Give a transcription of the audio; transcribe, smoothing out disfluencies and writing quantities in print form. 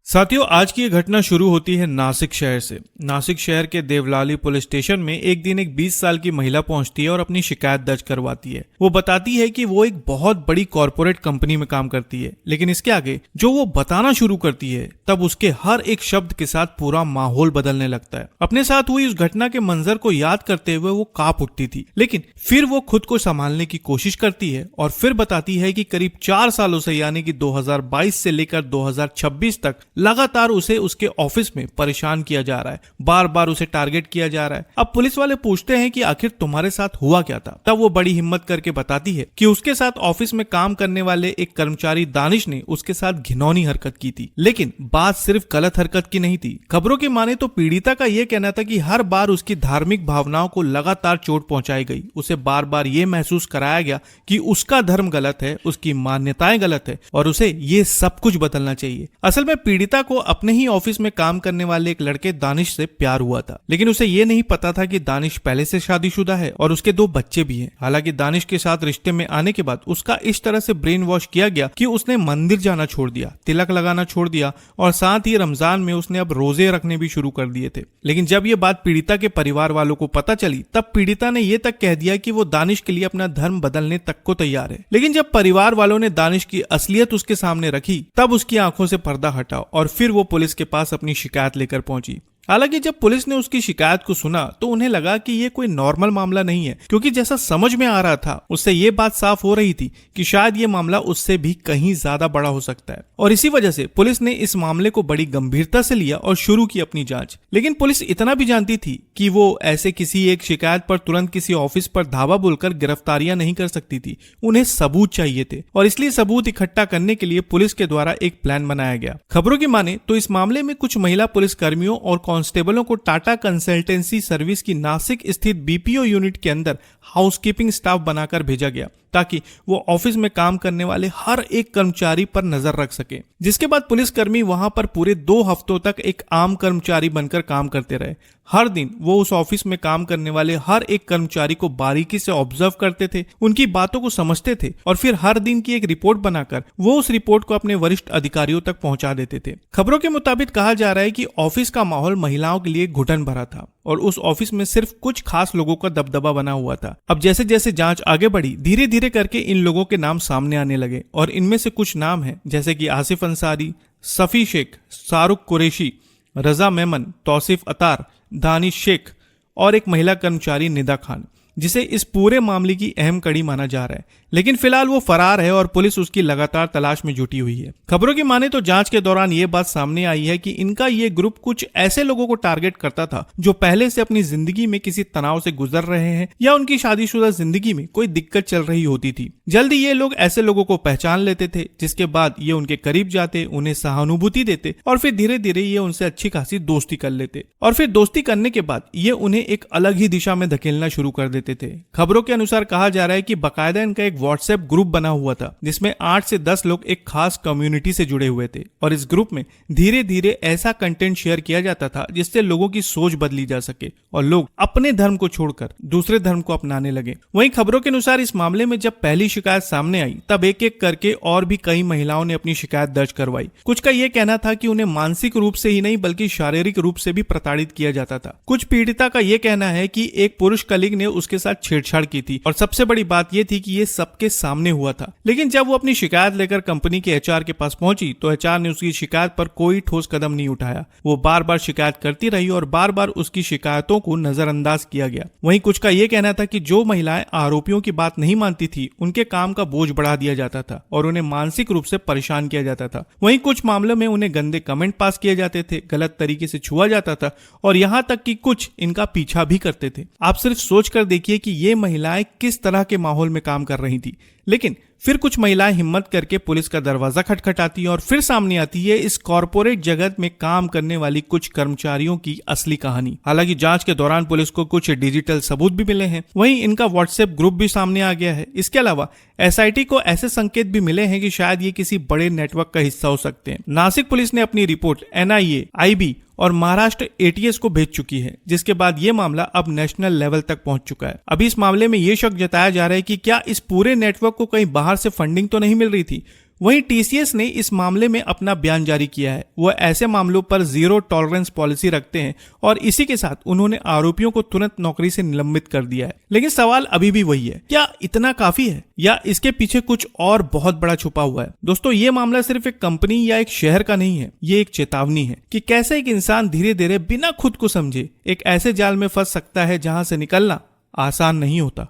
साथियों, आज की ये घटना शुरू होती है नासिक शहर से। नासिक शहर के देवलाली पुलिस स्टेशन में एक दिन एक 20 साल की महिला पहुंचती है और अपनी शिकायत दर्ज करवाती है। वो बताती है कि वो एक बहुत बड़ी कॉरपोरेट कंपनी में काम करती है, लेकिन इसके आगे जो वो बताना शुरू करती है तब उसके हर एक शब्द के साथ पूरा माहौल बदलने लगता है। अपने साथ हुई उस घटना के मंजर को याद करते हुए वो कांप उठती थी, लेकिन फिर वो खुद को संभालने की कोशिश करती है और फिर बताती है कि करीब 4 सालों से, यानी कि 2022 से लेकर 2026 तक लगातार उसे उसके ऑफिस में परेशान किया जा रहा है, बार बार उसे टारगेट किया जा रहा है। अब पुलिस वाले पूछते हैं कि आखिर तुम्हारे साथ हुआ क्या था। तब वो बड़ी हिम्मत करके बताती है कि उसके साथ ऑफिस में काम करने वाले एक कर्मचारी दानिश ने उसके साथ घिनौनी हरकत की थी। लेकिन बात सिर्फ गलत हरकत की नहीं थी। खबरों की माने तो पीड़िता का यह कहना था कि हर बार उसकी धार्मिक भावनाओं को लगातार चोट पहुंचाई गई। उसे बार बार ये महसूस कराया गया कि उसका धर्म गलत है, उसकी मान्यताएं गलत है और उसे ये सब कुछ बदलना चाहिए। असल में पीड़िता को अपने ही ऑफिस में काम करने वाले एक लड़के दानिश से प्यार हुआ था, लेकिन उसे ये नहीं पता था कि दानिश पहले से शादीशुदा है और उसके 2 बच्चे भी हैं। हालांकि दानिश के साथ रिश्ते में आने के बाद उसका इस तरह से ब्रेन वॉश किया गया कि उसने मंदिर जाना छोड़ दिया, तिलक लगाना छोड़ दिया और साथ ही रमजान में उसने अब रोजे रखने भी शुरू कर दिए थे। लेकिन जब ये बात पीड़िता के परिवार वालों को पता चली तब पीड़िता ने ये तक कह दिया कि वो दानिश के लिए अपना धर्म बदलने तक को तैयार है। लेकिन जब परिवार वालों ने दानिश की असलियत उसके सामने रखी तब उसकी आंखों से पर्दा हटा और फिर वो पुलिस के पास अपनी शिकायत लेकर पहुंची। हालांकि जब पुलिस ने उसकी शिकायत को सुना तो उन्हें लगा कि ये कोई नॉर्मल मामला नहीं है, क्योंकि जैसा समझ में आ रहा था उससे ये बात साफ हो रही थी कि शायद ये मामला उससे भी कहीं ज्यादा बड़ा हो सकता है। और इसी वजह से पुलिस ने इस मामले को बड़ी गंभीरता से लिया और शुरू की अपनी जांच। लेकिन पुलिस इतना भी जानती थी कि वो ऐसे किसी एक शिकायत पर तुरंत किसी ऑफिस पर धावा बोलकर गिरफ्तारियां नहीं कर सकती थी। उन्हें सबूत चाहिए थे और इसलिए सबूत इकट्ठा करने के लिए पुलिस के द्वारा एक प्लान बनाया गया। खबरों की माने तो इस मामले में कुछ महिला पुलिस कर्मियों और कांस्टेबलों को टाटा कंसल्टेंसी सर्विस की नासिक स्थित बीपीओ यूनिट के अंदर हाउसकीपिंग स्टाफ बनाकर भेजा गया ताकि वो ऑफिस में काम करने वाले हर एक कर्मचारी पर नजर रख सके। जिसके बाद पुलिसकर्मी वहां पर पूरे 2 हफ्तों तक एक आम कर्मचारी बनकर काम करते रहे। हर दिन वो उस ऑफिस में काम करने वाले हर एक कर्मचारी को बारीकी से ऑब्जर्व करते थे, उनकी बातों को समझते थे और फिर हर दिन की एक रिपोर्ट बनाकर वो उस रिपोर्ट को अपने वरिष्ठ अधिकारियों तक पहुंचा देते थे। खबरों के मुताबिक कहा जा रहा है कि ऑफिस का माहौल महिलाओं के लिए घुटन भरा था और उस ऑफिस में सिर्फ कुछ खास लोगों का दबदबा बना हुआ था। अब जैसे जैसे जांच आगे बढ़ी, धीरे धीरे करके इन लोगों के नाम सामने आने लगे और इनमें से कुछ नाम हैं जैसे कि आसिफ अंसारी, सफी शेख, शाहरुख कुरैशी, रजा मेमन, तौसीफ अतार, दानिश शेख और एक महिला कर्मचारी निदा खान, जिसे इस पूरे मामले की अहम कड़ी माना जा रहा है। लेकिन फिलहाल वो फरार है और पुलिस उसकी लगातार तलाश में जुटी हुई है। खबरों की माने तो जांच के दौरान ये बात सामने आई है कि इनका ये ग्रुप कुछ ऐसे लोगों को टारगेट करता था जो पहले से अपनी जिंदगी में किसी तनाव से गुजर रहे हैं या उनकी शादीशुदा जिंदगी में कोई दिक्कत चल रही होती थी। जल्दी ये लोग ऐसे लोगों को पहचान लेते थे, जिसके बाद ये उनके करीब जाते, उन्हें सहानुभूति देते और फिर धीरे धीरे ये उनसे अच्छी खासी दोस्ती कर लेते और फिर दोस्ती करने के बाद ये उन्हें एक अलग ही दिशा में धकेलना शुरू कर देते थे। खबरों के अनुसार कहा जा रहा है कि बाकायदा इनका एक व्हाट्सएप ग्रुप बना हुआ था जिसमें 8 से 10 लोग एक खास कम्युनिटी से जुड़े हुए थे और इस ग्रुप में धीरे धीरे ऐसा कंटेंट शेयर किया जाता था जिससे लोगों की सोच बदली जा सके और लोग अपने धर्म को छोड़कर दूसरे धर्म को अपनाने लगे। वहीं खबरों के अनुसार इस मामले में जब पहली शिकायत सामने आई तब एक एक करके और भी कई महिलाओं ने अपनी शिकायत दर्ज करवाई। कुछ का यह कहना था कि उन्हें मानसिक रूप से ही नहीं बल्कि शारीरिक रूप से भी प्रताड़ित किया जाता था। कुछ पीड़िता का यह कहना है कि एक पुरुष कलीग ने उसके साथ छेड़छाड़ की थी और सबसे बड़ी बात यह थी कि ये सबके सामने हुआ था। लेकिन जब वो अपनी शिकायत लेकर कंपनी के एचआर के पास पहुंची तो एचआर ने उसकी शिकायत पर कोई ठोस कदम नहीं उठाया। वो बार बार शिकायत करती रही और बार बार उसकी शिकायतों को नजरअंदाज किया गया। वहीं कुछ का यह कहना था कि जो महिलाएं आरोपियों की बात नहीं मानती थी उनके काम का बोझ बढ़ा दिया जाता था और उन्हें मानसिक रूप से परेशान किया जाता था। वहीं कुछ मामलों में उन्हें गंदे कमेंट पास किए जाते थे, गलत तरीके से छुआ जाता था और यहाँ तक कि कुछ इनका पीछा भी करते थे। आप सिर्फ सोच कर देखिए कि ये महिलाएं किस तरह के माहौल में काम कर रही थी। लेकिन फिर कुछ महिलाएं हिम्मत करके पुलिस का दरवाजा खटखटाती है और फिर सामने आती है इस कॉर्पोरेट जगत में काम करने वाली कुछ कर्मचारियों की असली कहानी। हालांकि जांच के दौरान पुलिस को कुछ डिजिटल सबूत भी मिले हैं, वहीं इनका व्हाट्सएप ग्रुप भी सामने आ गया है। इसके अलावा एसआईटी को ऐसे संकेत भी मिले हैं कि शायद ये किसी बड़े नेटवर्क का हिस्सा हो सकते हैं। नासिक पुलिस ने अपनी रिपोर्ट एनआईए, आईबी और महाराष्ट्र एटीएस को भेज चुकी है, जिसके बाद ये मामला अब नेशनल लेवल तक पहुंच चुका है। अभी इस मामले में ये शक जताया जा रहा है कि क्या इस पूरे नेटवर्क को कहीं बाहर से फंडिंग तो नहीं मिल रही थी। वहीं टीसीएस ने इस मामले में अपना बयान जारी किया है। वह ऐसे मामलों पर जीरो टॉलरेंस पॉलिसी रखते हैं और इसी के साथ उन्होंने आरोपियों को तुरंत नौकरी से निलंबित कर दिया है। लेकिन सवाल अभी भी वही है, क्या इतना काफी है या इसके पीछे कुछ और बहुत बड़ा छुपा हुआ है? दोस्तों, ये मामला सिर्फ एक कंपनी या एक शहर का नहीं है, ये एक चेतावनी है कि कैसे एक इंसान धीरे धीरे बिना खुद को समझे एक ऐसे जाल में फंस सकता है जहां से निकलना आसान नहीं होता।